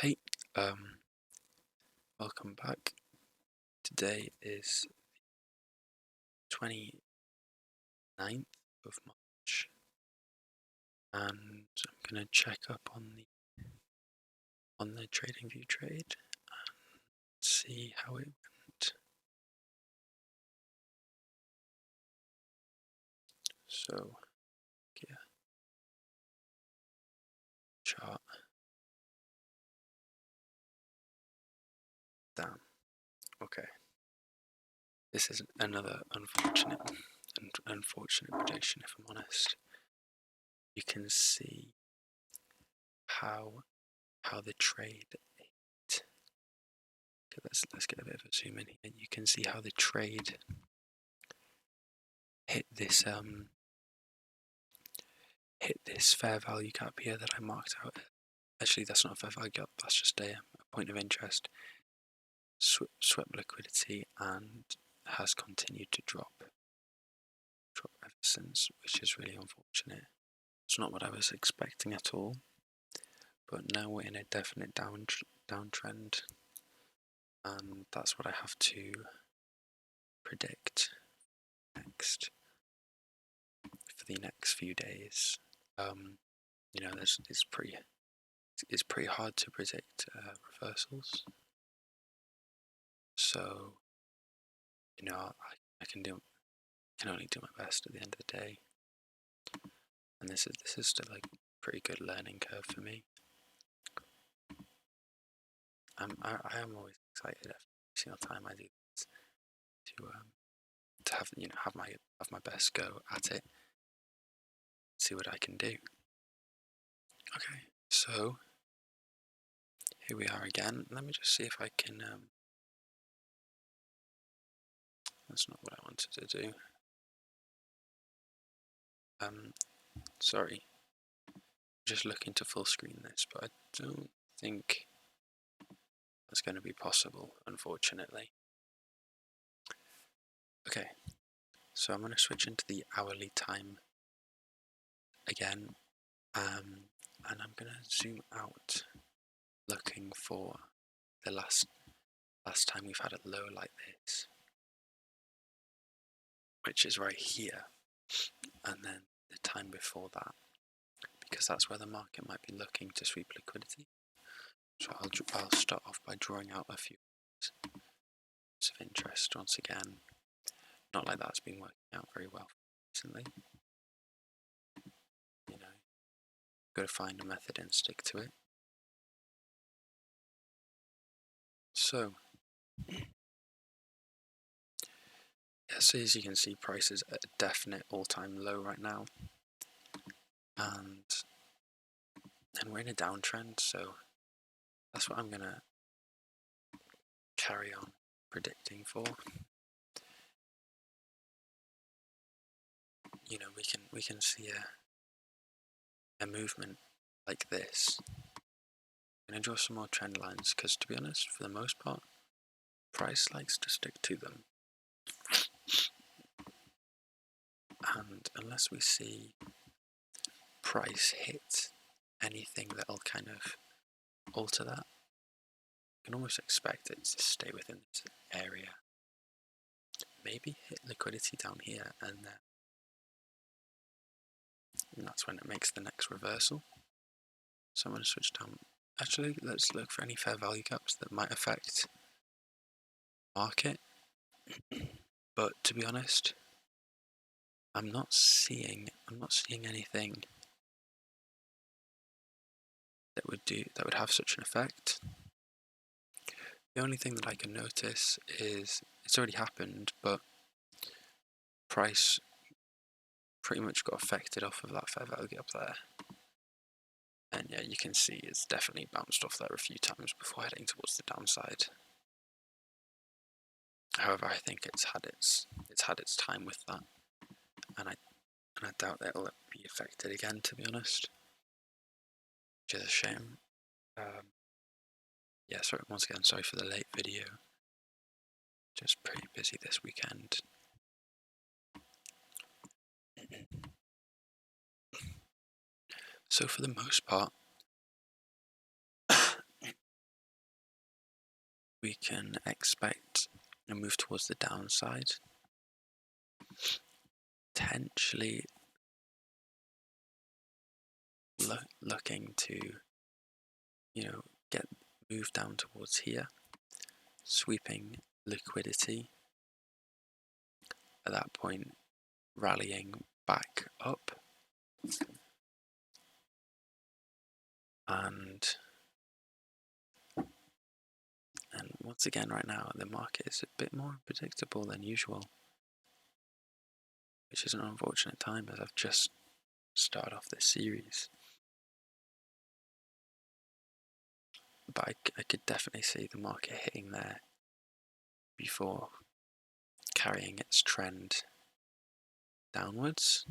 Hey, welcome back. Today is 29th of March, and I'm gonna check up on the TradingView trade and see how it went. So, yeah, chart. Damn. Okay. This is another unfortunate prediction, if I'm honest. You can see how the trade hit. Okay, let's get a bit of a zoom in here. You can see how the trade hit this fair value gap here that I marked out. Actually, that's not a fair value gap, that's just a point of interest. Swept liquidity and has continued to drop ever since, which is really unfortunate. It's not what I was expecting at all, but now we're in a definite downtrend, and that's what I have to predict next for the next few days. You know, it's pretty hard to predict reversals. So, you know, I can only do my best at the end of the day, and this is still like a pretty good learning curve for me. I am always excited every single time I do this to have my best go at it, see what I can do. Okay, so here we are again. Let me just see if I can. That's not what I wanted to do. Sorry. Just looking to full screen this, but I don't think that's going to be possible, unfortunately. Okay, so I'm going to switch into the hourly time again, and I'm going to zoom out, looking for the last time we've had a low like this, which is right here, and then the time before that, because that's where the market might be looking to sweep liquidity. So I'll start off by drawing out a few points of interest once again. Not like that's been working out very well recently. You know, got to find a method and stick to it. So, yeah, so as you can see, price is at a definite all-time low right now, and we're in a downtrend, so that's what I'm gonna carry on predicting for. You know, we can see a movement like this. I'm gonna draw some more trend lines, because to be honest, for the most part, price likes to stick to them. And unless we see price hit anything that'll kind of alter that, you can almost expect it to stay within this area. Maybe hit liquidity down here, and that's when it makes the next reversal. So I'm going to switch down. Actually, let's look for any fair value gaps that might affect market. But to be honest, I'm not seeing anything that would have such an effect. The only thing that I can notice is it's already happened, but price pretty much got affected off of that fair value gap there. And yeah, you can see it's definitely bounced off there a few times before heading towards the downside. However, I think it's had its time with that, and I doubt that it'll be affected again, to be honest, which is a shame. Yeah, sorry once again, sorry for the late video. Just pretty busy this weekend. So for the most part, we can expect a move towards the downside, potentially looking to, get moved down towards here, sweeping liquidity, at that point rallying back up, and once again right now the market is a bit more unpredictable than usual, which is an unfortunate time as I've just started off this series. But I could definitely see the market hitting there before carrying its trend downwards.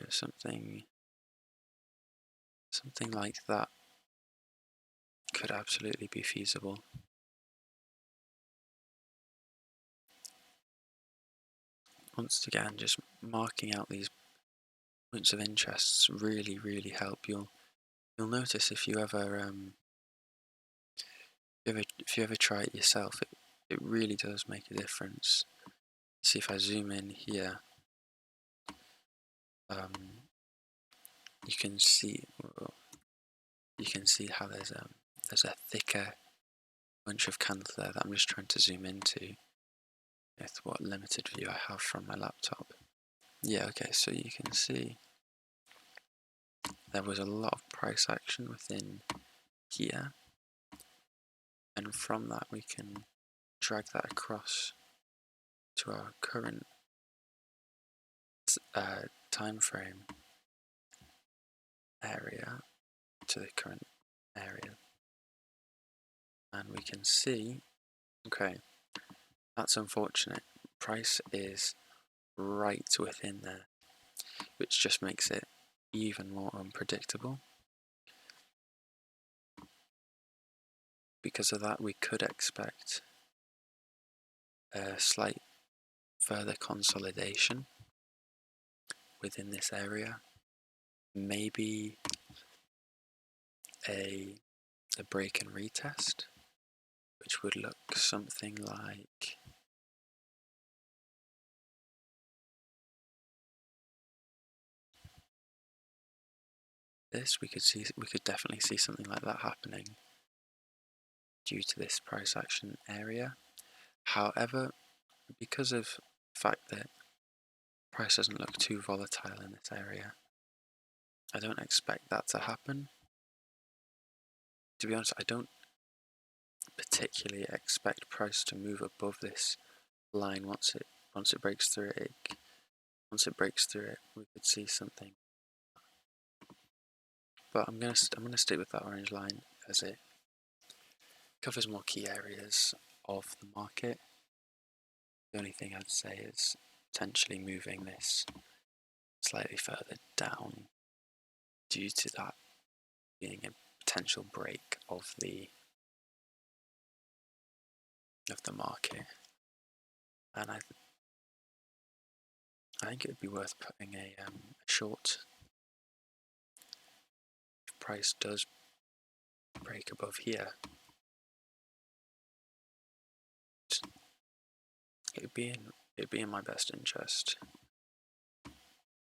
Something like that could absolutely be feasible. Once again, just marking out these points of interest really help. You'll notice if you ever try it yourself, it really does make a difference. See, if I zoom in here, you can see how there's a thicker bunch of candles there that I'm just trying to zoom into with what limited view I have from my laptop. Yeah, okay, so you can see there was a lot of price action within here, and from that we can drag that across to our current time frame area, to the current area, and we can see, okay, that's unfortunate. Price is right within there, which just makes it even more unpredictable. Because of that, we could expect a slight further consolidation within this area, maybe a break and retest, which would look something like this. We could definitely see something like that happening due to this price action area. However, because of the fact that price doesn't look too volatile in this area, I don't expect that to happen. To be honest, I don't particularly expect price to move above this line once it breaks through it. Once it breaks through it, we could see something. But I'm gonna stick with that orange line as it covers more key areas of the market. The only thing I'd say is potentially moving this slightly further down due to that being a potential break of the market, and I think it would be worth putting a short. If price does break above here, it'd be in my best interest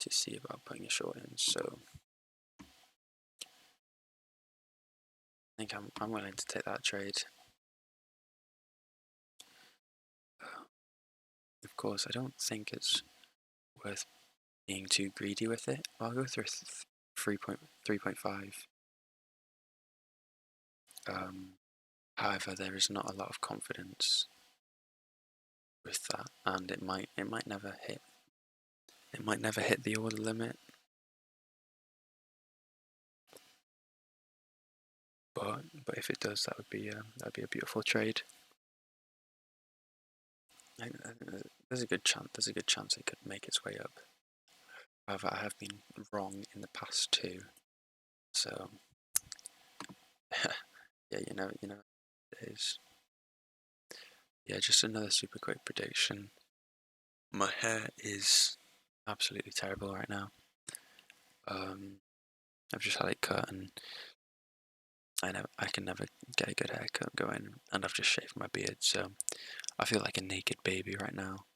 to see about putting a short in. So I think I'm willing to take that trade. Of course, I don't think it's worth being too greedy with it. I'll go through 3.5. However, there is not a lot of confidence with that, and it might never hit. It might never hit the order limit. But if it does, that'd be a beautiful trade. I think there's a good chance it could make its way up. However, I have been wrong in the past too. So yeah, you know it is. Yeah, just another super quick prediction. My hair is absolutely terrible right now. I've just had it cut, and I can never get a good haircut going, and I've just shaved my beard, so I feel like a naked baby right now.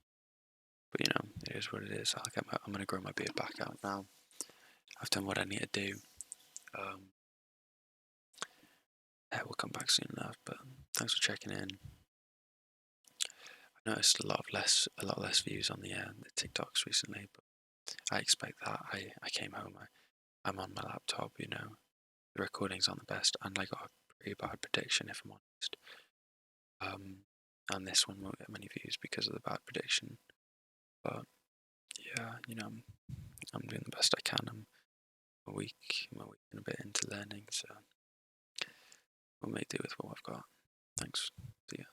But you know, it is what it is. I'm gonna grow my beard back out now. I've done what I need to do. Hair will come back soon enough. But thanks for checking in. I noticed a lot less views on the TikToks recently, but I expect that. I came home. I'm on my laptop. You know, the recording's on the best, and I got a pretty bad prediction, if I'm honest. And this one won't get many views because of the bad prediction. But yeah, you know, I'm doing the best I can. I'm a week and a bit into learning, so we'll make do with what I've got. Thanks. See ya.